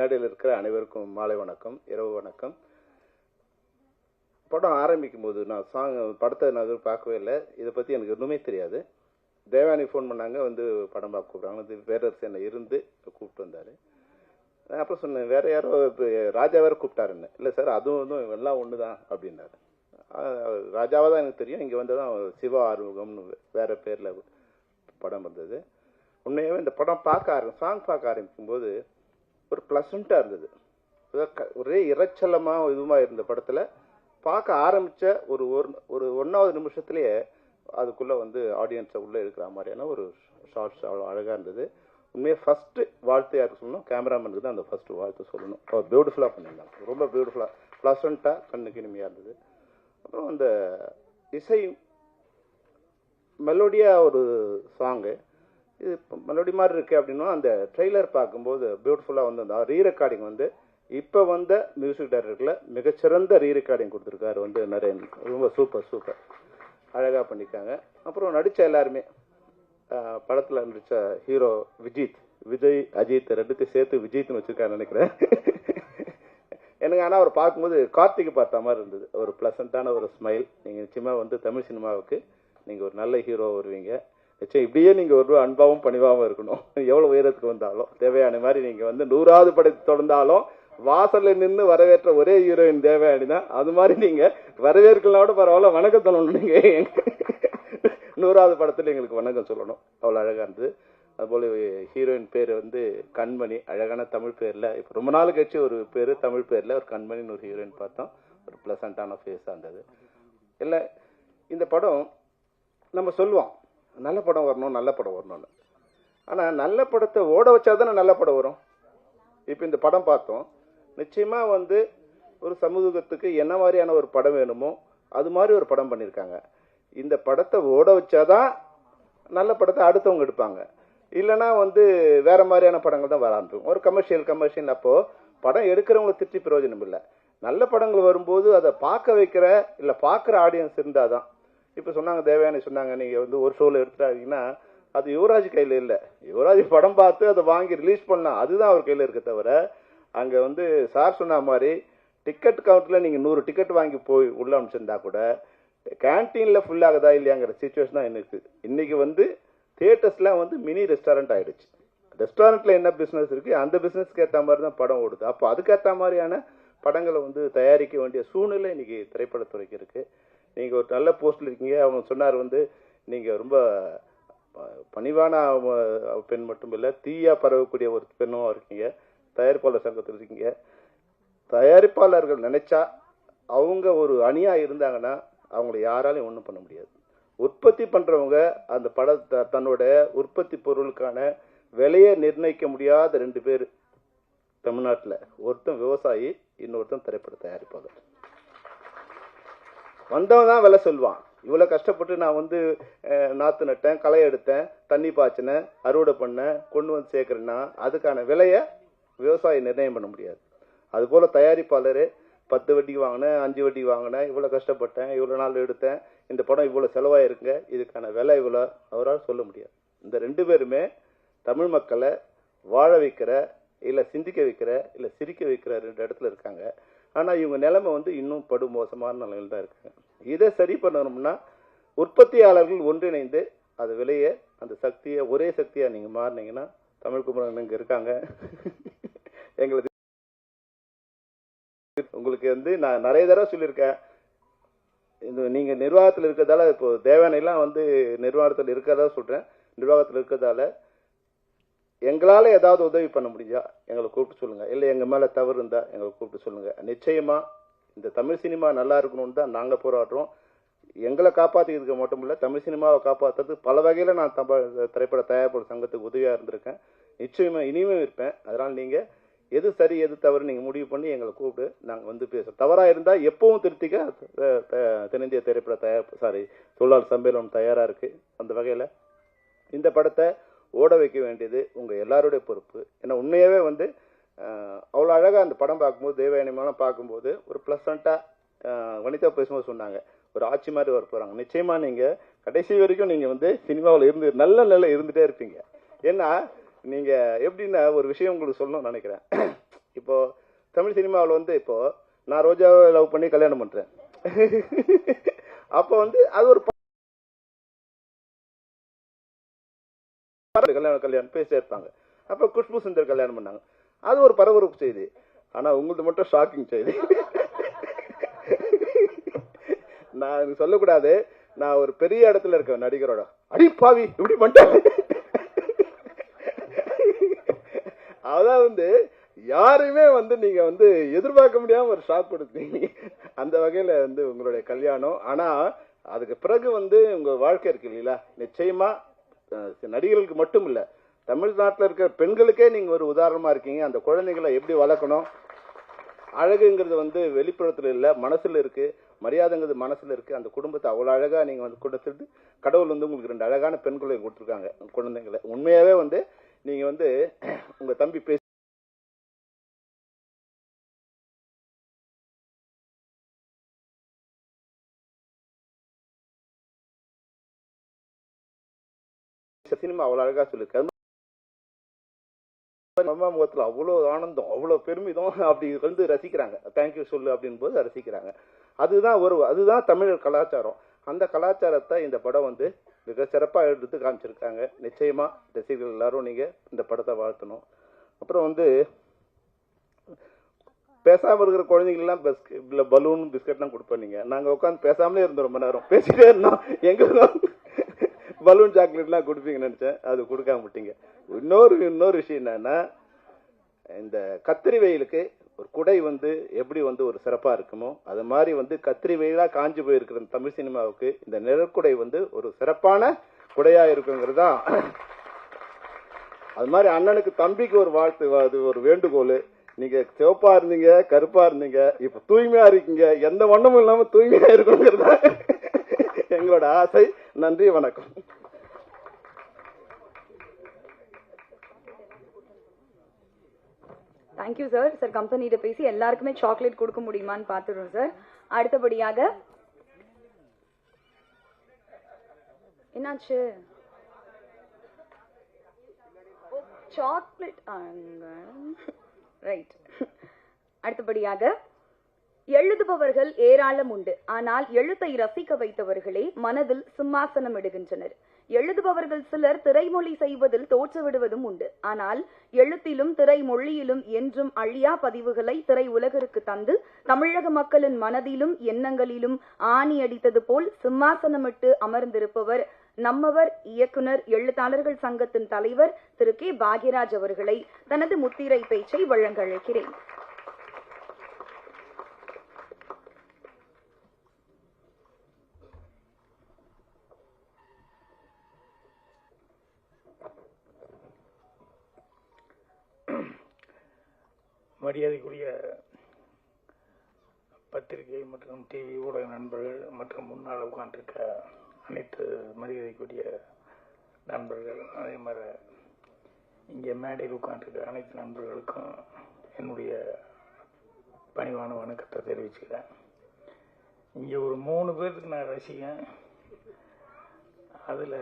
மேடையில் இருக்கிற அனைவருக்கும் மாலை வணக்கம், இரவு வணக்கம். படம் ஆரம்பிக்கும் போது நான் படத்தை நான் பார்க்கவே இல்லை. இதை பற்றி எனக்கு ஒன்றுமே தெரியாது. தேவானி ஃபோன் பண்ணாங்க, வந்து படம் பார்க்க கூப்பிட்றாங்க. வந்து வேறரசு என்னை இருந்து கூப்பிட்டு வந்தார். நான் அப்புறம் சொன்னேன், வேறு யாரோ இப்போ ராஜா வேறு கூப்பிட்டாருன்னு. இல்லை சார், அதுவும் எல்லாம் ஒன்று தான் அப்படின்னாரு. ராஜாவாக தான் எனக்கு தெரியும். இங்கே வந்து தான் சிவா ஆறுமுகம்னு வேறு பேரில் படம் வந்தது. உண்மையாகவே இந்த படம் சாங் பார்க்க ஆரம்பிக்கும்போது ஒரு ப்ளசண்ட்டாக இருந்தது. ஒரே இறைச்சலமாக இதுமாக இருந்த படத்தில் பார்க்க ஆரம்பித்த ஒரு 1வது நிமிஷத்துலேயே அதுக்குள்ளே வந்து ஆடியன்ஸை உள்ளே இருக்கிற மாதிரியான ஒரு ஷார்ட்ஸ் அவ்வளோ அழகாக இருந்தது. உண்மையாக ஃபஸ்ட்டு வாழ்த்து யாருக்கு சொல்லணும், கேமராமேனுக்கு தான் அந்த ஃபஸ்ட்டு வாழ்த்து சொல்லணும். பியூட்டிஃபுல்லாக பண்ணியிருந்தாங்க, ரொம்ப பியூட்டிஃபுல்லாக ப்ளசண்ட்டாக கண்ணுக்கு இனிமையாக இருந்தது. அப்புறம் அந்த இசை மெலோடியாக ஒரு சாங்கு, இது மெலோடி மாதிரி இருக்குது அப்படின்னா அந்த ட்ரெய்லர் பார்க்கும்போது பியூட்டிஃபுல்லாக வந்து அந்த ரீரெக்கார்டிங் வந்து இப்போ வந்த மியூசிக் டைரக்டரில் மிகச்சிறந்த ரீரெக்கார்டிங் கொடுத்துருக்காரு வந்து நரேன். ரொம்ப சூப்பர் அழகாக பண்ணியிருக்காங்க. அப்புறம் நடித்த எல்லாருமே, படத்தில் நடித்த ஹீரோ விஜய் அஜித் ரெண்டுத்தையும் சேர்த்து விஜய்னு வச்சுருக்காருன்னு நினைக்கிறேன். எனக்கு ஆனால் அவர் பார்க்கும்போது கார்த்திகை பார்த்த மாதிரி இருந்தது. ஒரு ப்ளசண்ட்டான ஒரு ஸ்மைல். நீங்கள் நிச்சயமாக வந்து தமிழ் சினிமாவுக்கு நீங்கள் ஒரு நல்ல ஹீரோ வருவீங்க. நிச்சயம் இப்படியே நீங்கள் ஒரு அன்பாகவும் பணிவாகவும் இருக்கணும். எவ்வளோ உயரத்துக்கு வந்தாலும் தேவயானி மாதிரி நீங்கள் வந்து 100வது படத்தை தொடர்ந்தாலும் வாசலில் நின்று வரவேற்ற ஒரே ஹீரோயின் தேவயானி தான். அது மாதிரி நீங்கள் வரவேற்கலாம் பரவாயில்ல, வணக்கம் சொல்லணும். நீங்கள் 100வது படத்தில் எங்களுக்கு வணக்கம் சொல்லணும். அவ்வளோ அழகாக இருந்தது. அதுபோல் ஹீரோயின் பேர் வந்து கண்மணி, அழகான தமிழ் பேரில். இப்போ ரொம்ப நாள் கழிச்சு ஒரு பேர் தமிழ் பேரில் ஒரு கண்மணின்னு ஒரு ஹீரோயின் பார்த்தோம். ஒரு ப்ளசண்ட்டான ஃபேஸாக இருந்தது. இல்லை, இந்த படம் நம்ம சொல்லுவோம் நல்ல படம் வரணும்னு. ஆனால் நல்ல படத்தை ஓட வச்சா தானே நல்ல படம் வரும். இப்போ இந்த படம் பார்த்தோம், நிச்சயமாக வந்து ஒரு சமூகத்துக்கு என்ன மாதிரியான ஒரு படம் வேணுமோ அது மாதிரி ஒரு படம் பண்ணியிருக்காங்க. இந்த படத்தை ஓட வச்சாதான் நல்ல படத்தை அடுத்தவங்க எடுப்பாங்க. இல்லைனா வந்து வேற மாதிரியான படங்கள் தான் வர ஆரம்பிக்கும். ஒரு கமர்ஷியல் அப்போது படம் எடுக்கிறவங்களை திட்டி பிரயோஜனம் இல்லை. நல்ல படங்கள் வரும்போது அதை பார்க்க வைக்கிற இல்லை பார்க்குற ஆடியன்ஸ் இருந்தால் தான். இப்போ சொன்னாங்க, தேவயானி சொன்னாங்க, நீங்கள் வந்து ஒரு ஷோவில் எடுத்துட்டாங்கன்னா அது யுவராஜ் கையில் இல்லை. யுவராஜ் படம் பார்த்து அதை வாங்கி ரிலீஸ் பண்ணலாம், அதுதான் அவர் கையில் இருக்க தவிர, அங்கே வந்து சார் சொன்ன மாதிரி டிக்கெட் கவுண்ட்டில் நீங்கள் 100 டிக்கெட் வாங்கி போய் உள்ள அனுப்பிச்சிருந்தா கூட கேன்டீனில் ஃபுல்லாகுதா இல்லையாங்கிற சிச்சுவேஷன் தான் எனக்கு. இன்றைக்கி வந்து தியேட்டர்ஸ்லாம் வந்து மினி ரெஸ்டாரண்ட் ஆகிடுச்சு. ரெஸ்டாரண்ட்டில் என்ன பிஸ்னஸ் இருக்குது அந்த பிஸ்னஸ்க்கு ஏற்ற மாதிரி தான் படம் ஓடுது. அப்போ அதுக்கேற்ற மாதிரியான படங்களை வந்து தயாரிக்க வேண்டிய சூழ்நிலை இன்றைக்கி திரைப்படத்துறைக்கு இருக்குது. நீங்கள் ஒரு நல்ல போஸ்டில் இருக்கீங்க. அவங்க சொன்னார் வந்து நீங்கள் ரொம்ப பணிவான பெண் மட்டும் இல்லை, தீயா பரவக்கூடிய ஒரு பெண்ணும் இருக்கீங்க. தயாரிப்பாளர் சங்கத்தில் இருக்கீங்க. தயாரிப்பாளர்கள் நினைச்சா அவங்க ஒரு அணியாக இருந்தாங்கன்னா அவங்கள யாராலையும் ஒன்றும் பண்ண முடியாது. உற்பத்தி பண்ணுறவங்க அந்த படத்தை தன்னோட உற்பத்தி பொருளுக்கான விலையை நிர்ணயிக்க முடியாத 2 பேர் தமிழ்நாட்டில். ஒருத்தன் விவசாயி, இன்னொருத்தன் திரைப்பட தயாரிப்பாளர். வந்தவன் தான் விலை சொல்லுவான். இவ்வளோ கஷ்டப்பட்டு நான் வந்து நாற்று நட்டேன், களை எடுத்தேன், தண்ணி பாய்ச்சினேன், அறுவடை பண்ணேன், கொண்டு வந்து சேர்க்குறேன்னா அதுக்கான விலையை விவசாயி நிர்ணயம் பண்ண முடியாது. அதுபோல் தயாரிப்பாளர் 10 வட்டிக்கு வாங்கினேன், 5 வட்டிக்கு வாங்கினேன், இவ்வளோ கஷ்டப்பட்டேன், இவ்வளோ நாள் எடுத்தேன், இந்த படம் இவ்வளோ செலவாயிருக்குங்க, இதுக்கான விலை இவ்வளோ அவரால் சொல்ல முடியாது. இந்த 2 பேருமே தமிழ் மக்களை வாழ வைக்கிற, இல்லை சிந்திக்க வைக்கிற, இல்லை சிரிக்க வைக்கிற 2 இடத்துல இருக்காங்க. ஆனால் இவங்க நிலைமை வந்து இன்னும் படு மோசமான நிலையில் தான் இருக்காங்க. இதை சரி பண்ணணும்னா உற்பத்தியாளர்கள் ஒன்றிணைந்து அது விலையை, அந்த சக்தியை ஒரே சக்தியாக நீங்கள் மாறினீங்கன்னா, தமிழ் குமரன் இங்கே இருக்காங்க. எங்களுக்கு உங்களுக்கு வந்து நான் நிறைய தடவை சொல்லியிருக்கேன், இந்த நீங்கள் நிர்வாகத்தில் இருக்கிறதால, இப்போ தேவயானிலாம் வந்து நிர்வாகத்தில் இருக்கிறதா சொல்கிறேன், நிர்வாகத்தில் இருக்கிறதால எங்களால் ஏதாவது உதவி பண்ண முடிஞ்சா எங்களை கூப்பிட்டு சொல்லுங்கள். இல்லை எங்கள் மேலே தவறு இருந்தால் எங்களை கூப்பிட்டு சொல்லுங்கள். நிச்சயமாக இந்த தமிழ் சினிமா நல்லா இருக்கணும்னு தான் நாங்கள் போராடுறோம். எங்களை காப்பாற்றிக்கிறதுக்கு மட்டும் இல்லை, தமிழ் சினிமாவை காப்பாற்றுறது பல வகையில் நான் திரைப்பட தயாரிப்பாளர் சங்கத்துக்கு உதவியாக இருந்திருக்கேன். நிச்சயமாக இனிமேல் இருப்பேன். அதனால் நீங்கள் எது சரி எது தவறு நீங்கள் முடிவு பண்ணி எங்களை கூப்பிட்டு நாங்கள் வந்து பேசுகிறோம். தவறாக இருந்தால் எப்பவும் திருத்திக்க தென்னிந்திய திரைப்பட தொழிலாளர் சம்மேளனம் தயாராக இருக்குது. அந்த வகையில் இந்த படத்தை ஓட வைக்க வேண்டியது உங்கள் எல்லாருடைய பொறுப்பு. ஏன்னா உண்மையாகவே வந்து அவ்வளோ அழகாக அந்த படம் பார்க்கும்போது, தேவயானி மேலாம் பார்க்கும்போது ஒரு ப்ளசண்ட்டாக வனிதா பேசும்போது சொன்னாங்க, ஒரு ஆட்சி மாதிரி வர போகிறாங்க. நிச்சயமாக நீங்கள் கடைசி வரைக்கும் நீங்கள் வந்து சினிமாவில் நல்ல இருந்துகிட்டே இருப்பீங்க. ஏன்னா நீங்கள் எப்படின்னா ஒரு விஷயம் உங்களுக்கு சொல்லணும்னு நினைக்கிறேன். தமிழ் சினிமாவில் வந்து இப்போ நான் ரோஜாவை லவ் பண்ணி கல்யாணம் பண்றேன். அப்போ வந்து அது ஒரு கல்யாணம் பேசி இருப்பாங்க. அப்ப குஷ்பு சுந்தர் கல்யாணம் பண்ணாங்க, அது ஒரு பரபரப்பு செய்தி. ஆனா உங்களுக்கு மட்டும் ஷாக்கிங் செய்தி. நான் சொல்லக்கூடாது, நான் ஒரு பெரிய இடத்துல இருக்கேன் நடிகரோட, அடி பாவி இப்படி பண்ணிட்டேன். அதான் வந்து யாருமே வந்து நீங்க வந்து எதிர்பார்க்க முடியாம ஒரு ஷாக் கொடுத்தீங்க. அந்த வகையில வந்து உங்களுடைய கல்யாணம். ஆனா அதுக்கு பிறகு வந்து உங்க வாழ்க்கை இருக்கு இல்லையா, நிச்சயமா நடிகர்களுக்கு மட்டும் இல்ல, தமிழ்நாட்டில் இருக்கிற பெண்களுக்கே நீங்க ஒரு உதாரணமா இருக்கீங்க. அந்த குழந்தைகளை எப்படி வளர்க்கணும், அழகுங்கிறது வந்து வெளிப்புறத்துல இல்ல, மனசுல இருக்கு. மரியாதைங்கிறது மனசுல இருக்கு. அந்த குடும்பத்தை அவ்வளவு அழகா நீங்க வந்து கொடுத்துட்டு கடவுள் வந்து உங்களுக்கு 2 அழகான பெண் குழந்தைகளை கொடுத்துருக்காங்க, குழந்தைங்களை. உண்மையாவே வந்து நீங்க வந்து உங்க தம்பி பேசி சினிமா அவ்வளவு அழகா சொல்லிருக்காரு. அம்மா முகத்துல அவ்வளவு ஆனந்தம், அவ்வளவு பெருமிதம், அப்படி வந்து ரசிக்கிறாங்க. தேங்க்யூ சொல்லு அப்படின்னு போது ரசிக்கிறாங்க. அதுதான் தமிழர் கலாச்சாரம். அந்த கலாச்சாரத்தை இந்த படம் வந்து மிக சிறப்பா எடுத்து காமிச்சிருக்காங்க. நிச்சயமா ரசிகர்கள் எல்லாரும் நீங்க இந்த படத்தை வாழ்த்தணும். அப்புறம் வந்து பேசாம இருக்கிற குழந்தைங்க எல்லாம் பலூன் பிஸ்கட்லாம் கொடுப்போம். நீங்க நாங்க உட்காந்து பேசாமலே இருந்தோம், ரொம்ப நேரம் பேசிட்டே இருந்தோம். எங்க பலூன் சாக்லேட்லாம் கொடுப்பீங்கன்னு நினைச்சேன், அது கொடுக்காம விட்டீங்க. இன்னொரு விஷயம் என்னன்னா, இந்த கத்திரி வெயிலுக்கு ஒரு குடை வந்து எப்படி வந்து ஒரு சிறப்பா இருக்குமோ, அது மாதிரி வந்து கத்திரி வெயிலா காஞ்சி போயிருக்கிற தமிழ் சினிமாவுக்கு இந்த நிழற்குடை வந்து ஒரு சிறப்பான குடையா இருக்குங்கிறதா. அது மாதிரி அண்ணனுக்கு தம்பிக்கு ஒரு வாழ்த்து, அது ஒரு வேண்டுகோள். நீங்க சிவப்பா இருந்தீங்க, கருப்பா இருந்தீங்க, இப்ப தூய்மையா இருக்கீங்க, எந்த வண்ணமும் இல்லாம தூய்மையா இருக்கணுங்கிறதா எங்களோட ஆசை. நன்றி, வணக்கம். Thank you sir. சார் கம்பெனியிட பேசி எல்லாருக்குமே சாக்லேட் கொடுக்க முடியுமான்னு பார்த்துடுறோம் சார். அடுத்தபடியாக என்னாச்சு? Chocolate right. அடுத்தபடியாக எழுதுபவர்கள் ஏராளம் உண்டு, ஆனால் எழுத்தை ரசிக்க வைத்தவர்களே மனதில் சிம்மாசனம் இடுகின்றனர். எழுதுபவர்கள் சிலர் திரைமொழி செய்வதில் தோற்றுவிடுவதும் உண்டு, ஆனால் எழுத்திலும் திரைமொழியிலும் என்றும் அழியா பதிவுகளை திரை உலகிற்கு தந்து தமிழக மக்களின் மனதிலும் எண்ணங்களிலும் ஆணி அடித்தது போல் சிம்மாசனமிட்டு அமர்ந்திருப்பவர் நம்மவர் இயக்குனர் எழுத்தாளர்கள் சங்கத்தின் தலைவர் திரு கே பாக்யராஜ் அவர்களை தனது முத்திரை பேச்சை வழங்க அழைக்கிறேன். மரியாதைக்குரிய பத்திரிகை மற்றும் டிவி ஊடக நண்பர்கள் மற்றும் முன்னால் உட்காந்துருக்க அனைத்து மரியாதைக்குரிய நண்பர்கள், அதே மாதிரி இங்கே மேடையில் உட்காந்துருக்க அனைத்து நண்பர்களுக்கும் என்னுடைய பணிவான வணக்கத்தை தெரிவிச்சுக்கிறேன். இங்கே ஒரு 3 பேர்த்துக்கு நான் ரசிகன். அதில்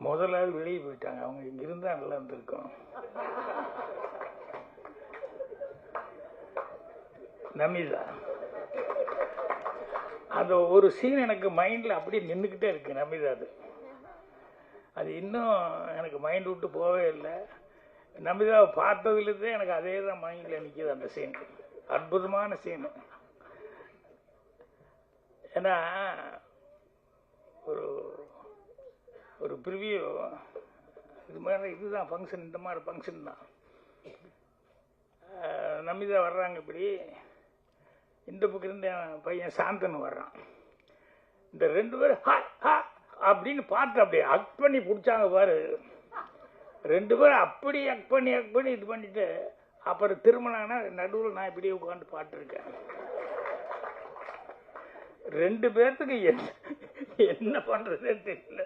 முதலாள் வெளியே போயிட்டாங்க, அவங்க இங்கே இருந்தால் நல்லா இருந்திருக்கும். நமிதா, அந்த ஒரு சீன் எனக்கு மைண்டில் அப்படியே நின்றுக்கிட்டே இருக்கு. நமிதா அது இன்னும் எனக்கு மைண்ட் விட்டு போகவே இல்லை. நமிதாவை பார்த்ததுலேருந்தே எனக்கு அதே தான் மைண்டில் நிற்கிது அந்த சீன். அற்புதமான சீனு. ஏன்னா ஒரு ஒரு ப்ரிவியூ இது மாதிரி, இதுதான் ஃபங்க்ஷன், இந்த மாதிரி ஃபங்க்ஷன் தான். நமிதா வர்றாங்க, இப்படி இந்த பக்கம் இருந்து என் பையன் சாந்தனு வர்றான். இந்த 2 பேரும் அப்படின்னு பார்த்து அப்படியே அக் பண்ணி பிடிச்சாங்க பாரு. 2 பேரும் அப்படி அக் பண்ணி இது பண்ணிட்டு அப்புறம் திருமணம்னா நடுவில் நான் இப்படியே உட்காந்து பாட்டுருக்கேன். 2 பேர்த்துக்கு என்ன பண்றதுன்னு தெரியல.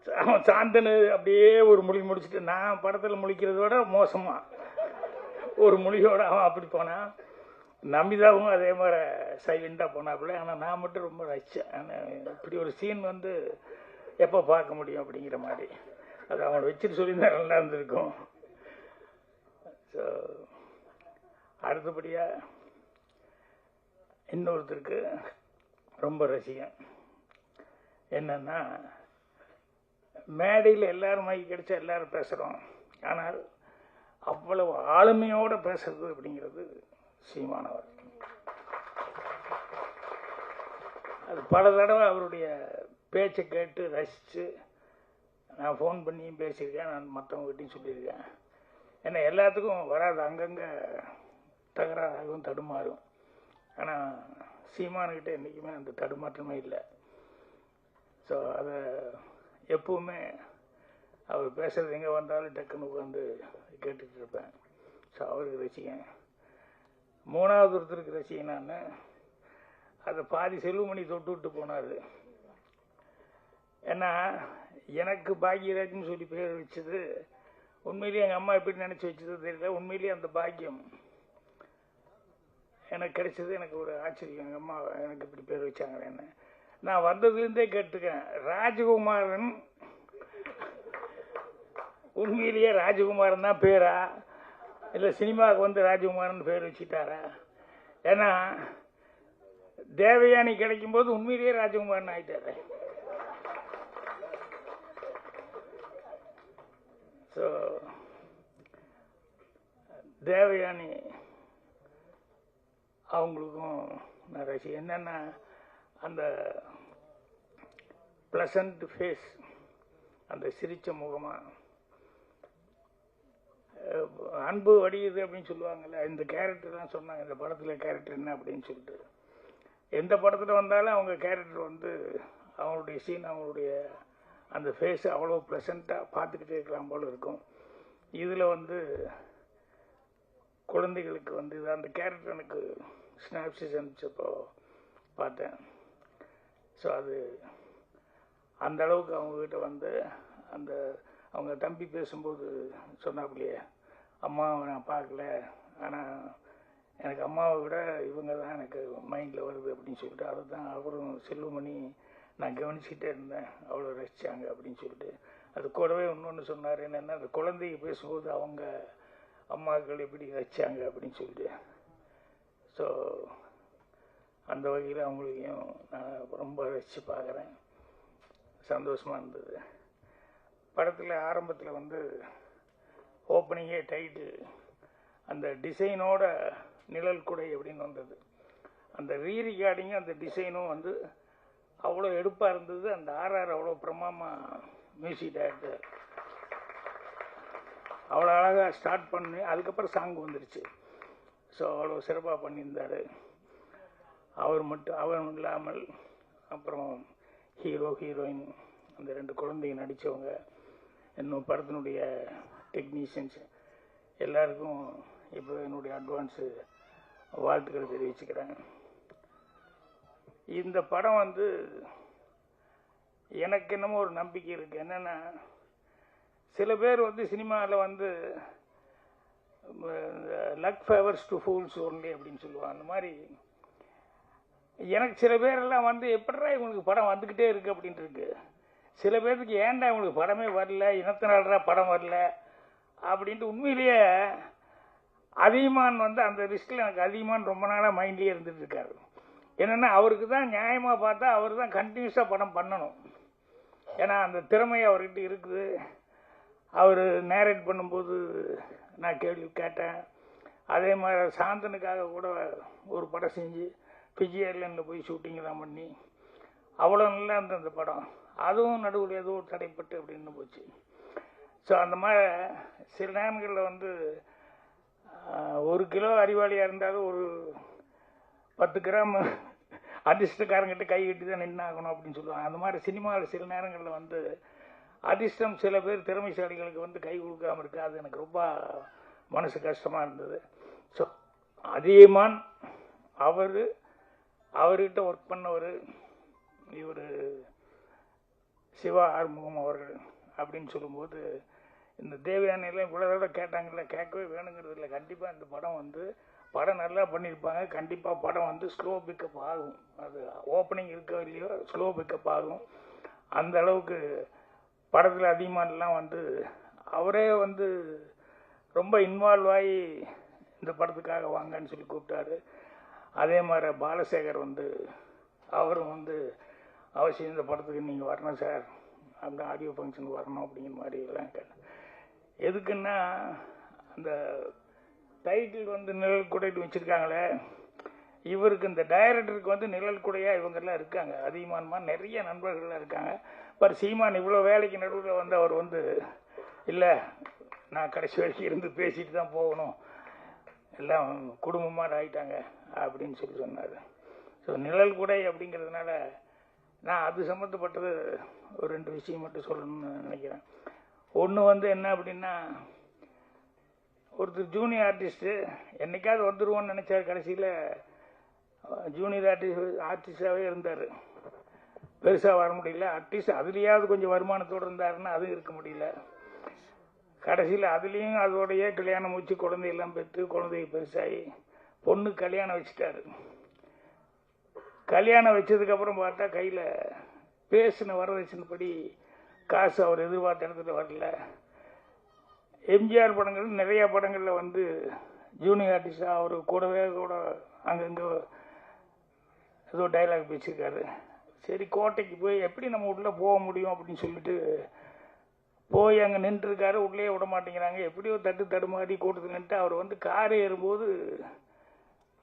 அவன் சாந்தனு அப்படியே ஒரு மொழி முடிச்சுட்டு, நான் படத்தில் முழிக்கிறத விட மோசமா ஒரு மொழியோட அவன் அப்படி போனான். நமிதாவும் அதே மாதிரி சைலண்டாக போனாப்புல. ஆனால் நான் மட்டும் ரொம்ப ரசித்தேன். இப்படி ஒரு சீன் வந்து எப்போ பார்க்க முடியும் அப்படிங்கிற மாதிரி. அது அவனை வச்சுட்டு சொல்லியிருந்தா நல்லா இருந்திருக்கும். ஸோ அடுத்தபடியாக இன்னொருத்தருக்கு ரொம்ப ரசிகம். என்னன்னா, மேடையில் எல்லாரும் மைக்கு கிடைச்சா எல்லாரும் பேசுகிறோம், ஆனால் அவ்வளவு ஆளுமையோடு பேசுறது அப்படிங்கிறது சீமானவர். அது பல தடவை அவருடைய பேச்சை கேட்டு ரசித்து நான் ஃபோன் பண்ணியும் பேசியிருக்கேன், நான் மற்றவங்ககிட்டையும் சொல்லியிருக்கேன். ஏன்னா எல்லாத்துக்கும் வராது, அங்கங்கே தகராறாகவும் தடுமாறும். ஆனால் சீமானுக்கிட்ட என்றைக்குமே அந்த தடுமாற்றமே இல்லை. ஸோ அதை எப்பவுமே அவர் பேசுகிறது எங்கே வந்தாலும் டக்குன்னு உட்காந்து கேட்டுட்டு இருப்பேன். ஸோ அவருக்கு ரசிகன். மூணாவது ஒருத்தருக்கு ரசிகன் நான். அதை பாதி செல்வமணி தொட்டு விட்டு போனார். ஏன்னா எனக்கு பாக்யராஜ்னு சொல்லி பேர் வச்சது உண்மையிலேயே எங்கள் அம்மா எப்படி நினச்சி வச்சது தெரியல. உண்மையிலேயே அந்த பாக்கியம் எனக்கு கிடைச்சது எனக்கு ஒரு ஆச்சரியம். எங்கள் அம்மா எனக்கு இப்படி பேர் வச்சாங்களேன்னு நான் வந்ததுலேருந்தே கேட்டுக்கேன். ராஜகுமாரன் உண்மையிலேயே ராஜகுமாரன் தான் பேரா, இல்லை சினிமாவுக்கு வந்து ராஜகுமாரன் பேர் வச்சுட்டாரா? ஏன்னா தேவயானி கிடைக்கும் போது உண்மையிலேயே ராஜகுமாரன் ஆயிட்டாரு. ஸோ தேவயானி அவங்களுக்கும் நான் ரசிகன். என்னென்னா அந்த ப்ளசண்ட் ஃபேஸ், அந்த சிரிச்ச முகமாக அன்பு வடியுது அப்படின்னு சொல்லுவாங்கள்ல, இந்த கேரக்டர் தான் சொன்னாங்க. இந்த படத்தில் கேரக்டர் என்ன அப்படின்னு சொல்லிட்டு எந்த படத்தில் வந்தாலும் அவங்க கேரக்டர் வந்து அவங்களுடைய சீன், அவங்களுடைய அந்த ஃபேஸ் அவ்வளோ ப்ளசண்ட்டாக பார்த்துக்கிட்டே இருக்கலாம் போல் இருக்கும். இதில் வந்து குழந்தைகளுக்கு வந்து இது அந்த கேரக்டர் எனக்கு ஸ்னாப்சிஸ் அனுப்பிச்சப்போ பார்த்தேன். ஸோ அது அந்த அளவுக்கு அவங்கக்கிட்ட வந்து அந்த அவங்க தம்பி பேசும்போது சொன்னாப்புலையே, அம்மாவை நான் பார்க்கல, ஆனால் எனக்கு அம்மாவை விட இவங்க தான் எனக்கு மைண்டில் வருது அப்படின்னு சொல்லிட்டு அதை தான் அவரும் செல்வமணி நான் கவனிச்சுக்கிட்டே இருந்தேன், அவ்வளோ ரசித்தாங்க அப்படின்னு சொல்லிட்டு. அது கூடவே இன்னொன்று சொன்னார், என்னென்னா அந்த குழந்தைங்க பேசும்போது அவங்க அம்மாக்கள் எப்படி ரசித்தாங்க அப்படின்னு சொல்லிட்டு. ஸோ அந்த வகையில் அவங்களையும் நான் ரொம்ப ரசித்து பார்க்குறேன். சந்தோஷமாக இருந்தது. படத்தில் ஆரம்பத்தில் வந்து ஓப்பனிங்கே டைட்டில் அந்த டிசைனோட நிழல் குடை அப்படின்னு வந்தது. அந்த ரீரிகார்டிங்கும் அந்த டிசைனும் வந்து அவ்வளோ எடுப்பாக இருந்தது. அந்த ஆர்ஆர் அவ்வளோ பிரமாமாக மியூசிக் டைரக்டர் அவ்வளோ அழகாக ஸ்டார்ட் பண்ணி அதுக்கப்புறம் சாங் வந்துருச்சு. ஸோ அவ்வளோ சிறப்பாக பண்ணியிருந்தார். அவர் இல்லாமல் அப்புறம் ஹீரோ ஹீரோயின் அந்த 2 குழந்தைங்க நடித்தவங்க, இன்னும் படத்தினுடைய டெக்னீஷியன்ஸ் எல்லாருக்கும் இப்போ என்னுடைய அட்வான்ஸு வாழ்த்துக்களை தெரிவிச்சுக்கிறேன். இந்த படம் வந்து எனக்கு என்னமோ ஒரு நம்பிக்கை இருக்குது. என்னென்னா சில பேர் வந்து சினிமாவில் வந்து luck favours to fools only அப்படின்னு சொல்லுவாங்க. அந்த மாதிரி எனக்கு சில பேரெல்லாம் வந்து எப்படிடா இவங்களுக்கு படம் வந்துக்கிட்டே இருக்குது அப்படின்ட்டு இருக்கு. சில பேருக்கு ஏன்டா இவங்களுக்கு படமே வரல, இனத்தினால்டா படம் வரல அப்படின்ட்டு. உண்மையிலேயே அதிகமான் வந்து அந்த லிஸ்ட்டில் எனக்கு அதிகமான் ரொம்ப நாளாக மைண்ட்லேயே இருந்துட்டு இருக்காரு. என்னென்னா அவருக்கு தான் நியாயமாக பார்த்தா அவர் தான் கண்டினியூஸாக படம் பண்ணணும். ஏன்னா அந்த திறமை அவர்கிட்ட இருக்குது. அவர் நேரேட் பண்ணும்போது நான் கேள்வி கேட்டேன். அதே மாதிரி சாந்தனுக்காக கூட ஒரு படம் செஞ்சு பிஜி ஏர்லைனில் போய் ஷூட்டிங்லாம் பண்ணி அவ்வளோ நல்லா இருந்த அந்த படம். அதுவும் நடுவில் ஏதோ தடைப்பட்டு அப்படின்னு போச்சு. ஸோ அந்த மாதிரி சில நேரங்களில் வந்து 1 கிலோ அறிவாளியாக இருந்தாலும் ஒரு 10 கிராம் அதிர்ஷ்டக்காரங்கிட்ட கை கட்டி தான் நின்னாகணும் அப்படின்னு சொல்லுவாங்க. அந்த மாதிரி சினிமாவில் சில நேரங்களில் வந்து அதிர்ஷ்டம் சில பேர் திறமைசாலிகளுக்கு வந்து கை கொடுக்காமல் இருக்கு. அது எனக்கு ரொம்ப மனசு கஷ்டமாக இருந்தது. ஸோ அதிகமான் அவர்கிட்ட ஒர்க் பண்ணவர் இவர் சிவா ஆறுமுகம் அவர்கள் அப்படின்னு சொல்லும்போது இந்த தேவயானிலாம் இவ்வளோ தடவை கேட்டாங்கல்ல, கேட்கவே வேணுங்கிறது இல்லை. கண்டிப்பாக இந்த படம் வந்து படம் நல்லா பண்ணியிருப்பாங்க. கண்டிப்பாக படம் வந்து ஸ்லோ பிக்கப் ஆகும். அது ஓப்பனிங் இருக்கோ இல்லையோ ஸ்லோ பிக்கப் ஆகும். அந்த அளவுக்கு படத்தில் அதிகமானலாம் வந்து அவரே வந்து ரொம்ப இன்வால்வ் ஆகி இந்த படத்துக்காக வாங்கன்னு சொல்லி கூப்பிட்டாரு. அதே மாதிரி பாலசேகர் வந்து அவரும் வந்து அவசியம் இந்த படத்துக்கு நீங்கள் வரணும் சார், அந்த ஆடியோ ஃபங்க்ஷனுக்கு வரணும் அப்படிங்கிற மாதிரி எல்லாம் கேட்டேன். எதுக்குன்னா அந்த டைட்டில் வந்து நிழல் குடைன்னு வச்சுருக்காங்களே, இவருக்கு இந்த டைரக்டருக்கு வந்து நிழல் குடையாக இவங்கெல்லாம் இருக்காங்க, அதிகமானமா நிறைய நண்பர்கள்லாம் இருக்காங்க. பர் சீமான் இவ்வளோ வேலைக்கு நடுவில் வந்து அவர் வந்து இல்லை நான் கடைசி வரைக்கும் இருந்து பேசிட்டு தான் போகணும், எல்லாம் குடும்பமாக ஆகிட்டாங்க அப்படின்னு சொல்லி சொன்னார். ஸோ நிழல் குடை அப்படிங்கிறதுனால நான் அது சம்மந்தப்பட்டது ஒரு 2 விஷயம் மட்டும் சொல்லணும்னு நினைக்கிறேன். ஒன்று வந்து என்ன அப்படின்னா, ஒருத்தர் ஜூனியர் ஆர்டிஸ்ட்டு என்னைக்காவது வந்துடுவோன்னு நினச்சார், கடைசியில் ஜூனியர் ஆர்டிஸ்டாகவே இருந்தார். பெருசாக வர முடியல. அட்லீஸ்ட் அதுலேயாவது கொஞ்சம் வருமானத்தோடு இருந்தாருன்னா அதுவும் இருக்க முடியல. கடைசியில் அதுலேயும் அதோடையே கல்யாணம் முடிச்சு குழந்தையெல்லாம் பெற்று குழந்தைய பெருசாகி பொண்ணு கல்யாணம் வச்சுட்டாரு. கல்யாணம் வச்சதுக்கப்புறம் பார்த்தா கையில் பேசின வரதட்சணைப்படி காசு அவர் எதிர்பார்த்த இடத்துல வரல. எம்ஜிஆர் படங்கள் நிறையா படங்களில் வந்து ஜூனியர் ஆர்டிஸ்டாக அவர் கூடவே கூட அங்கங்கே ஏதோ டைலாக் பேசியிருக்காரு. சரி கோட்டைக்கு போய் எப்படி நம்ம உள்ளே போக முடியும் அப்படின்னு சொல்லிட்டு போய் அங்கே நின்றுருக்காரு. உள்ளே விட மாட்டேங்கிறாங்க. எப்படியோ தடுமாறி கூட்டத்தில் நின்றுட்டு அவர் வந்து கார் ஏறும்போது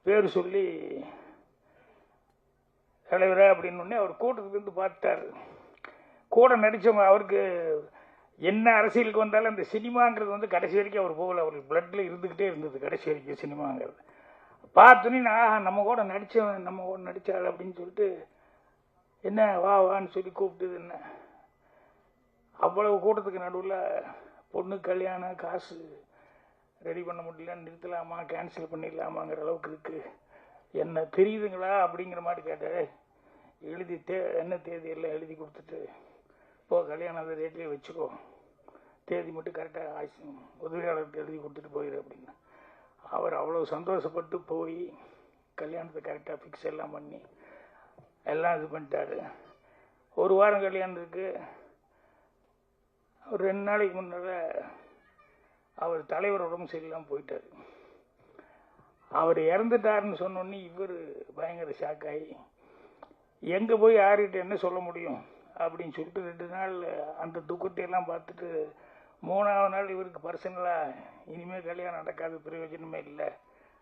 பேர் சொல்லி தலைவரா அப்படின்னு அவர் கூட்டத்துலேருந்து பார்த்துட்டார். கூட நடித்தவங்க அவருக்கு என்ன அரசியலுக்கு வந்தாலும் அந்த சினிமாங்கிறது வந்து கடைசி வரைக்கும் அவர் போகல, அவருக்கு பிளட்டில் இருந்துக்கிட்டே இருந்தது கடைசி வரைக்கும் சினிமாங்கிறது. பார்த்தோன்னே நான் நம்ம கூட நடித்தவன் நம்ம கூட நடித்தாள் அப்படின்னு சொல்லிட்டு என்ன வா வான்னு சொல்லி கூப்பிட்டுது. என்ன அவ்வளவு கூட்டத்துக்கு நடுவில் பொண்ணு கல்யாணம் காசு ரெடி பண்ண முடியல, நிறுத்தலாமா கேன்சல் பண்ணிடலாமாங்கிற அளவுக்கு இருக்குது, என்ன தெரியுதுங்களா அப்படிங்கிற மாதிரி கேட்டார். எழுதி என்ன தேதி எல்லாம் எழுதி கொடுத்துட்டு போ, கல்யாணம் ரேட்லேயே வச்சுக்கோ, தேதி மட்டும் கரெக்டாக உதவியாளருக்கு எழுதி கொடுத்துட்டு போயிடு அப்படின்னு. அவர் அவ்வளோ சந்தோஷப்பட்டு போய் கல்யாணத்தை கரெக்டாக ஃபிக்ஸ் எல்லாம் பண்ணி எல்லாம் இது பண்ணிட்டாரு. ஒரு வாரம் கல்யாணம் இருக்கு. ஒரு 2 நாளைக்கு முன்னால் அவர் தலைவர் உடம்பு சரியில்லாமல் போயிட்டார். அவர் இறந்துட்டாருன்னு சொன்னோன்னே இவர் பயங்கர ஷாக்காகி எங்கே போய் யார்கிட்ட என்ன சொல்ல முடியும் அப்படின்னு சொல்லிட்டு 2 நாள் அந்த துக்கத்தையெல்லாம் பார்த்துட்டு 3ஆவது நாள் இவருக்கு பர்சனலாக இனிமேல் கல்யாணம் நடக்காது, பிரயோஜனமே இல்லை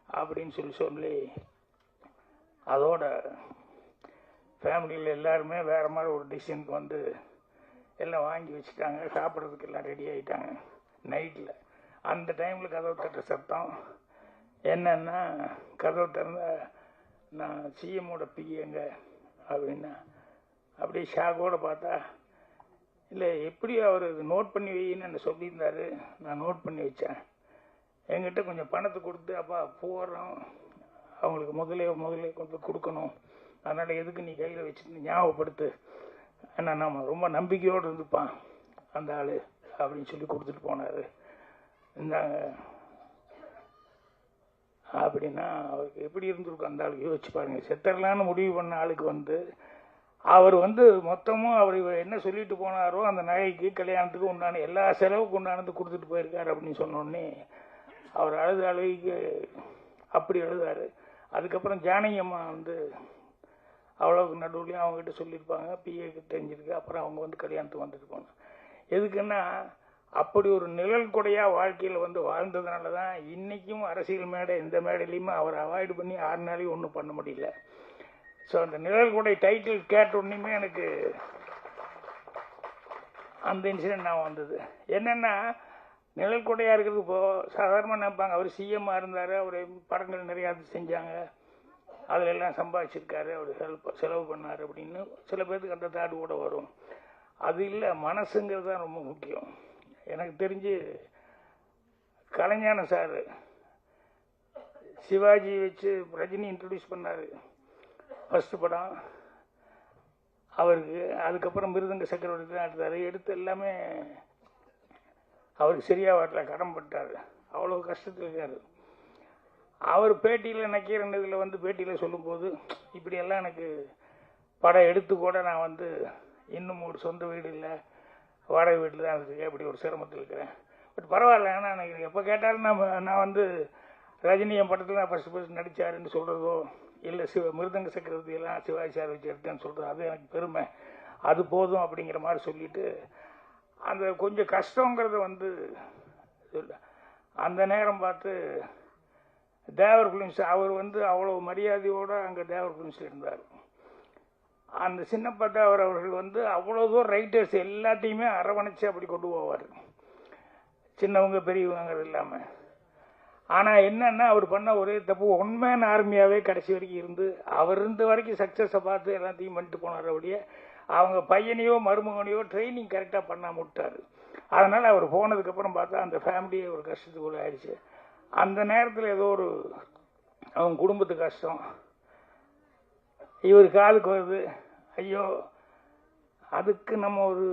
அப்படின்னு சொல்லி அதோட ஃபேமிலியில் எல்லாருமே வேறு மாதிரி ஒரு டிசிஷனுக்கு வந்து எல்லாம் வாங்கி வச்சுட்டாங்க. சாப்பிட்றதுக்கு எல்லாம் ரெடி ஆகிட்டாங்க. நைட்டில் அந்த டைமில் கதவு தட்டுற சத்தம் என்னன்னா, கதவு திறந்த நான் சிஎம்மோட பிஏங்க அப்படின்னா அப்படியே ஷாக்கோடு பார்த்தா, இல்லை எப்படி அவர் நோட் பண்ணி வைன்னு என்ன சொல்லியிருந்தாரு, நான் நோட் பண்ணி வச்சேன், என்கிட்ட கொஞ்சம் பணத்தை கொடுத்து அப்பா போகிறோம் அவங்களுக்கு முதலே கொஞ்சம் கொடுக்கணும், அதனால் எதுக்கு நீ கையில் வச்சுட்டு ஞாபகப்படுத்து, ஏன்னா நம்ம ரொம்ப நம்பிக்கையோடு இருந்துப்பான் அந்த ஆள் அப்படின்னு சொல்லி கொடுத்துட்டு போனார். இந்தாங்க அப்படின்னா அவருக்கு எப்படி இருந்திருக்கும் அந்த ஆளுக்கு யோசிச்சு பாருங்கள். செத்தரலான்னு முடிவு பண்ண ஆளுக்கு வந்து அவர் வந்து மொத்தமும் அவர் என்ன சொல்லிட்டு போனாரோ அந்த நகைக்கு கல்யாணத்துக்கு உண்டான எல்லா செலவுக்கு உண்டானது கொடுத்துட்டு போயிருக்காரு அப்படின்னு சொன்னோடனே அவர் அழுகைக்கு அப்படி எழுதாரு. அதுக்கப்புறம் ஜானகி அம்மா வந்து அவ்வளோக்கு நடுவுலையும் அவங்ககிட்ட சொல்லியிருப்பாங்க, பிஏக்கு தெரிஞ்சிருக்கு, அப்புறம் அவங்க வந்து கல்யாணத்துக்கு வந்துட்டு போனாங்க. எதுக்குன்னா அப்படி ஒரு நிழல் கொடையாக வாழ்க்கையில் வந்து வாழ்ந்ததுனால தான் இன்றைக்கும் அரசியல் மேடை எந்த மேடையிலையுமே அவர் அவாய்டு பண்ணி 6 நாளையும் ஒன்றும் பண்ண முடியல. ஸோ அந்த நிழல் கொடை டைட்டில் கேட்ட உடனேயுமே எனக்கு அந்த இன்சிடென்ட் நான் வந்தது. என்னென்னா நிழல் கொடையாக இருக்கிறது இப்போது சாதாரணமாக நினைப்பாங்க, அவர் சிஎம்மாக இருந்தார், அவர் படங்கள் நிறையா செஞ்சாங்க, அதில் எல்லாம் சம்பாதிச்சிருக்காரு, அவர் செலவு பண்ணார் அப்படின்னு சில பேருக்கு அந்த தாடு கூட வரும். அது இல்லை, மனசுங்கிறது தான் ரொம்ப முக்கியம். எனக்கு தெரிஞ்சு கலைஞான சார் சிவாஜி வச்சு ரஜினி இன்ட்ரடியூஸ் பண்ணார் ஃபஸ்ட்டு படம் அவருக்கு. அதுக்கப்புறம் மிருதங்க சக்கரவர்த்தி தான் எடுத்தார். எடுத்து எல்லாமே அவருக்கு சரியாக வரல, கடன் பட்டார், அவ்வளோ கஷ்டத்தில் இருக்கார். அவர் பேட்டியில் நக்கீரன் இதில் வந்து பேட்டியில் சொல்லும்போது இப்படியெல்லாம் எனக்கு படம் எடுத்து கூட நான் வந்து இன்னும் ஒரு சொந்த வீடு இல்லை, வாடகை வீட்டில் தான் இருக்கேன், இப்படி ஒரு சிரமத்தில் இருக்கிறேன். பட் பரவாயில்ல, ஆனால் எனக்கு எப்போ கேட்டாலும் நான் வந்து ரஜினி என் படத்தில் தான் ஃபர்ஸ்ட் நடித்தாருன்னு சொல்கிறதோ இல்லை மிருதங்க சக்கரவர்த்தி எல்லாம் சிவாஜி சார் வச்சு எடுத்தேன்னு சொல்கிறது அது எனக்கு பெருமை, அது போதும் அப்படிங்கிற மாதிரி சொல்லிட்டு அந்த கொஞ்சம் கஷ்டங்கிறத வந்து சொல்ல அந்த நேரம் பார்த்து தேவர் ஃபிலிம்ஸ் அவர் வந்து அவ்வளோ மரியாதையோடு அங்கே தேவர் ஃபிலிம்ஸில் இருந்தார். அந்த சின்னப்ப தேவர் அவர்கள் வந்து அவ்வளோ தூரம் ரைட்டர்ஸ் எல்லாத்தையுமே அரவணைச்சு அப்படி கொண்டு போவார், சின்னவங்க பெரியவங்கிறது இல்லாமல். ஆனால் என்னன்னா அவர் பண்ண ஒரே தப்பு, ஒன் மேன் ஆர்மியாகவே கடைசி வரைக்கும் இருந்து அவர் இருந்த வரைக்கும் சக்ஸஸை பார்த்து எல்லாத்தையும் பண்ணிட்டு போனார். அப்படியே அவங்க பையனையோ மருமகனையோ ட்ரைனிங் கரெக்டாக பண்ணாமல் விட்டார். அதனால் அவர் போனதுக்கப்புறம் பார்த்தா அந்த ஃபேமிலியே ஒரு கஷ்டத்துக்குள்ள ஆயிடுச்சு. அந்த நேரத்தில் ஏதோ ஒரு அவங்க குடும்பத்துக்கு கஷ்டம், இவர் காதுக்கு வருது, ஐயோ அதுக்கு நம்ம ஒரு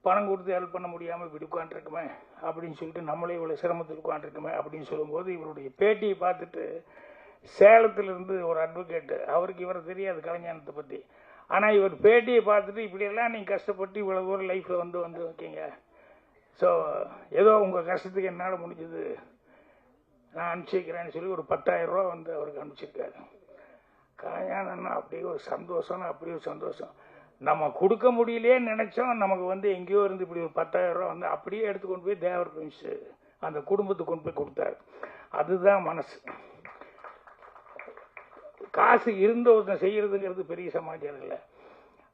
பணம் கொடுத்து ஹெல்ப் பண்ண முடியாமல் இப்படி உட்காந்துருக்குமே அப்படின்னு சொல்லிட்டு நம்மளே இவ்வளோ சிரமத்தில் உட்காந்துருக்குமே அப்படின்னு சொல்லும்போது இவருடைய பேட்டியை பார்த்துட்டு சேலத்திலிருந்து ஒரு அட்வொகேட்டு, அவருக்கு இவரை தெரியாது கலைஞானத்தை பற்றி, ஆனால் இவர் பேட்டியை பார்த்துட்டு இப்படியெல்லாம் நீங்கள் கஷ்டப்பட்டு இவ்வளோ தூரம் லைஃப்பில் வந்து வைக்கீங்க, ஸோ ஏதோ உங்கள் கஷ்டத்துக்கு என்னால் முடிஞ்சது நான் அனுப்பிச்சி வைக்கிறேன்னு சொல்லி ஒரு 10,000 ரூபா வந்து அவருக்கு அனுப்பிச்சிருக்காரு. கலைஞானன்னா அப்படியே ஒரு சந்தோஷம்னா அப்படியே ஒரு சந்தோஷம். நம்ம கொடுக்க முடியலையே நினைச்சோம், நமக்கு வந்து எங்கேயோ இருந்து இப்படி ஒரு 10,000 ரூபா வந்து அப்படியே எடுத்து கொண்டு போய் தேவர் ஃபிலிம்ஸ் அந்த குடும்பத்துக்கு கொண்டு போய் கொடுத்தாரு. அதுதான் மனசு. காசு இருந்த ஒருத்தன் செய்யறதுங்கிறது பெரிய சமாச்சாரம் இல்லை.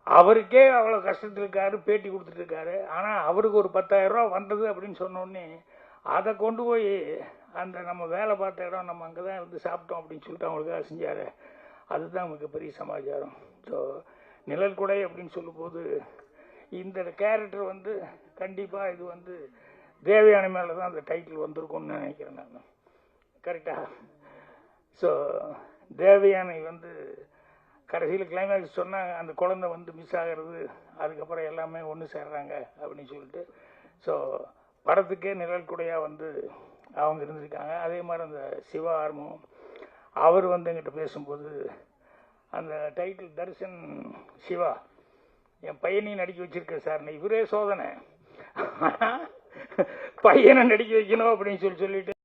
அவருக்கே அவ்வளோ கஷ்டத்தில் இருக்காரு, பேட்டி கொடுத்துட்டு இருக்காரு. ஆனால் அவருக்கு ஒரு 10,000 ரூபா வந்தது அப்படின்னு சொன்னோடனே அதை கொண்டு போய் அந்த நம்ம வேலை பார்த்த இடம் நம்ம அங்கே தான் இருந்து சாப்பிட்டோம் அப்படின்னு சொல்லிட்டு அவங்களுக்காக செஞ்சார். அதுதான் மிகப்பெரிய சமாச்சாரம். ஸோ நிழல் குடை அப்படின்னு சொல்லும்போது இந்த கேரக்டர் வந்து கண்டிப்பாக இது வந்து தேவயானி மேலே தான் அந்த டைட்டில் வந்திருக்கும்னு நினைக்கிறேன் நான். கரெக்டாக? ஸோ தேவயானி வந்து கடைசியில் கிளைமேக்ஸ் சொன்னாங்க, அந்த குழந்தை வந்து மிஸ் ஆகிறது, அதுக்கப்புறம் எல்லாமே ஒன்று சேர்றாங்க அப்படின்னு சொல்லிட்டு. ஸோ படத்துக்கே நிழல் குடையாக வந்து அவங்க இருந்திருக்காங்க. அதே மாதிரி அந்த சிவா ஆர்மம் அவர் வந்து எங்கிட்ட பேசும்போது அந்த டைட்டில் தர்ஷன் சிவா என் பையனையும் நடிக்க வச்சிருக்க சார், இவரே சோதனை பையனை நடிக்க வைக்கணும் அப்படின்னு சொல்லிட்டு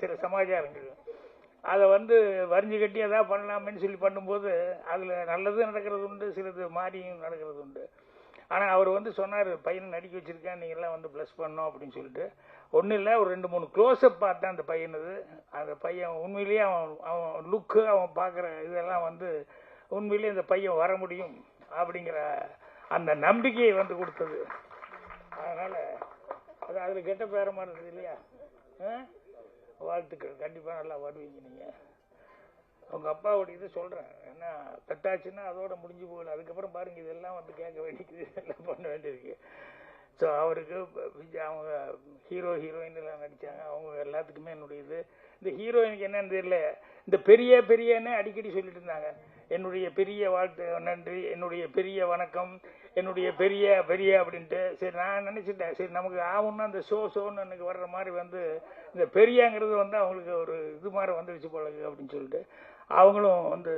சில சமாச்சாரங்கள் அதை வந்து வரிஞ்சு கட்டி எதாவது பண்ணலாமேன்னு சொல்லி பண்ணும்போது அதில் நல்லது நடக்கிறது உண்டு, சிலது மாறியும் நடக்கிறது உண்டு. ஆனால் அவர் வந்து சொன்னார், பையனை நடிக்க வச்சுருக்கேன், நீங்கள்லாம் வந்து ப்ளஸ் பண்ணோம் அப்படின்னு சொல்லிட்டு. ஒன்றும் இல்லை, ஒரு 2-3 க்ளோஸ்அப் பார்த்தேன் அந்த பையனது. அந்த பையன் உண்மையிலேயே அவன் லுக்கு, அவன் பார்க்குற இதெல்லாம் வந்து உண்மையிலேயே இந்த பையன் வர முடியும் அப்படிங்கிற அந்த நம்பிக்கையை வந்து கொடுத்தது. அதனால் அது அதில் கெட்ட பேர மாதிரி இருந்தது இல்லையா? வாழ்த்துக்கள், கண்டிப்பாக நல்லா வருவீங்க நீங்கள். அவங்க அப்பாவோட இது சொல்கிறேன், ஏன்னா பெட்டாச்சுன்னா அதோட முடிஞ்சு போகல, அதுக்கப்புறம் பாருங்கள் இதெல்லாம் வந்து கேட்க வேண்டியது, எல்லாம் பண்ண வேண்டியிருக்கு. ஸோ அவருக்கு அவங்க ஹீரோயின் எல்லாம் நடித்தாங்க, அவங்க எல்லாத்துக்குமே என்னுடைய இது. இந்த ஹீரோயினுக்கு என்னன்னு தெரியல, இந்த பெரியன்னு அடிக்கடி சொல்லிட்டு இருந்தாங்க, என்னுடைய பெரிய வாழ்த்து நன்றி, என்னுடைய பெரிய வணக்கம், என்னுடைய பெரிய அப்படின்ட்டு. சரி நான் நினச்சிட்டேன், சரி நமக்கு ஆகும்னா அந்த ஷோன்னு எனக்கு வர்ற மாதிரி வந்து இந்த பெரியங்கிறது வந்து அவங்களுக்கு ஒரு இது மாதிரி வந்துடுச்சு போல அப்படின்னு சொல்லிட்டு அவங்களும் வந்து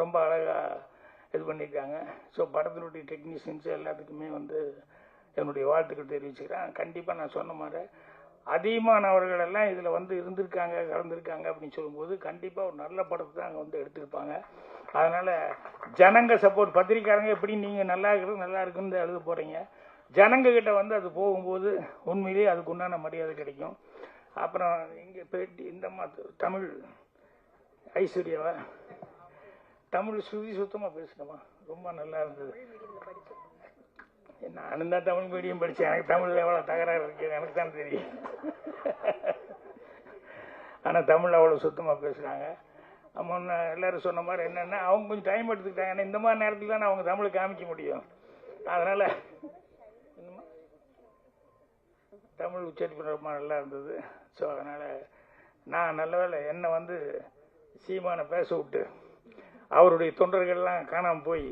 ரொம்ப அழகாக இது பண்ணியிருக்காங்க. ஸோ படத்தினுடைய டெக்னீஷியன்ஸ் எல்லாத்துக்குமே வந்து என்னுடைய வாழ்த்துக்கள் தெரிவிச்சுக்கிறேன். கண்டிப்பாக நான் சொன்ன மாதிரி அதிகமானவர்கள் எல்லாம் இதில் வந்து இருந்திருக்காங்க, கலந்துருக்காங்க அப்படின்னு சொல்லும்போது கண்டிப்பாக ஒரு நல்ல படத்தை தான் அங்கே வந்து எடுத்திருப்பாங்க. அதனால் ஜனங்க சப்போர்ட், பத்திரிக்காரங்க எப்படி நீங்கள் நல்லா இருக்குன்னு எழுத போகிறீங்க, ஜனங்க கிட்ட வந்து அது போகும்போது உண்மையிலேயே அதுக்கு உண்டான மரியாதை கிடைக்கும். அப்புறம் இங்கே பேட்டி இந்த தமிழ் ஐஸ்வர்யாவா தமிழ் ஸ்ருதி சுத்தமாக பேசணுமா, ரொம்ப நல்லா இருந்தது. நானும் தான் தமிழ் மீடியம் படித்தேன், எனக்கு தமிழில் எவ்வளோ தகராறு இருக்குது எனக்கு தான் தெரியும். ஆனால் தமிழ் அவ்வளோ சுத்தமாக பேசுகிறாங்க. முன்ன எல்லோரும் சொன்ன மாதிரி என்னென்னா அவங்க கொஞ்சம் டைம் எடுத்துக்கிட்டாங்க, ஏன்னா இந்த மாதிரி நேரத்தில் தான் அவங்க தமிழை காமிக்க முடியும். அதனால் தமிழ் உச்சரிப்பு ரொம்ப நல்லா இருந்தது. ஸோ அதனால் நான் நல்ல வேலை என்னை வந்து சீமானை பேச விட்டு அவருடைய தொண்டர்கள்லாம் காணாமல் போய்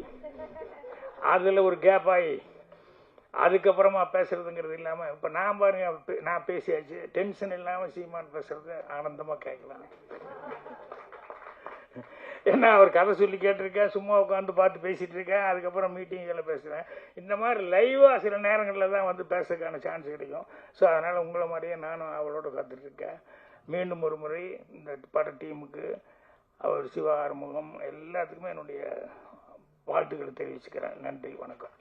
அதில் ஒரு கேப் ஆகி அதுக்கப்புறமா பேசுறதுங்கிறது இல்லாமல் இப்போ நான் பாருங்க, நான் பேசியாச்சு, டென்ஷன் இல்லாமல் சீமான் பேசுறது ஆனந்தமாக கேட்கலாம். ஏன்னா அவர் கதை சொல்லி கேட்டிருக்கேன், சும்மா உட்காந்து பார்த்து பேசிகிட்டு இருக்கேன், அதுக்கப்புறம் மீட்டிங்கில் பேசுகிறேன். இந்த மாதிரி லைவாக சில நேரங்களில் தான் வந்து பேசுறதுக்கான சான்ஸ் கிடைக்கும். ஸோ அதனால் உங்களை மாதிரியே நானும் அவளோட காத்துட்ருக்கேன். மீண்டும் ஒரு முறை இந்த பட டீமுக்கு, அவர் சிவா ஆறுமுகம் எல்லாத்துக்குமே என்னுடைய வாழ்த்துக்களை தெரிவிச்சுக்கிறேன். நன்றி, வணக்கம்.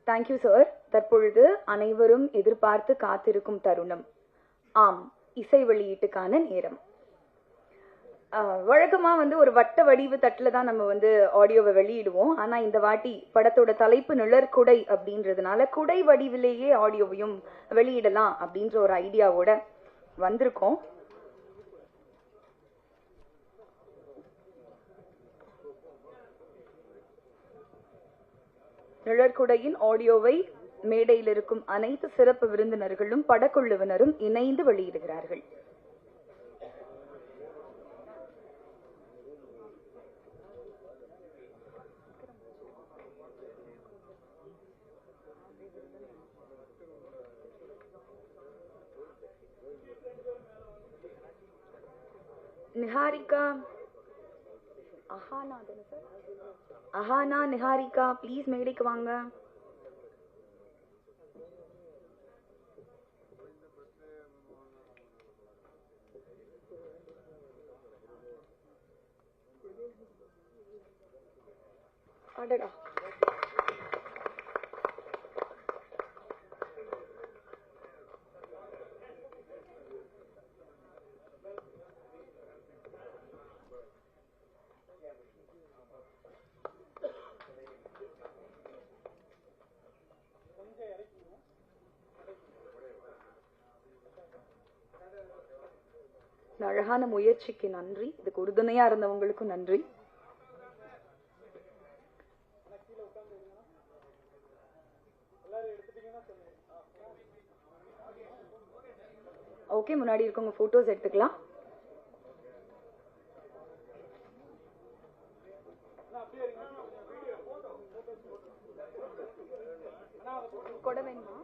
Thank you sir. தற்பொழுது அனைவரும் எதிர்பார்த்து காத்திருக்கும் தருணம். ஆம், இசை வெளியீட்டுக்கான நேரம். வழக்கமா வந்து ஒரு வட்ட வடிவு தட்டுல தான் நம்ம வந்து ஆடியோவை வெளியிடுவோம். ஆனா இந்த வாட்டி படத்தோட தலைப்பு நிழற்குடை அப்படின்றதுனால குடை வடிவிலேயே ஆடியோவையும் வெளியிடலாம் அப்படின்ற ஒரு ஐடியாவோட வந்திருக்கோம். நிழற்குடையின் ஆடியோவை மேடையில் இருக்கும் அனைத்து சிறப்பு விருந்தினர்களும் படக்குழுவினரும் இணைந்து வெளியிடுகிறார்கள். நிஹாரிகா, அஹானா, நிஹாரிகா ப்ளீஸ் மேடைக்கு வாங்க. அடடா, அழகான முயற்சிக்கு நன்றி. இதுக்கு உறுதுணையா இருந்தவங்களுக்கும் நன்றி. ஓகே, முன்னாடி இருக்கவங்க போட்டோஸ் எடுத்துக்கலாம். கொடை வேணுமா?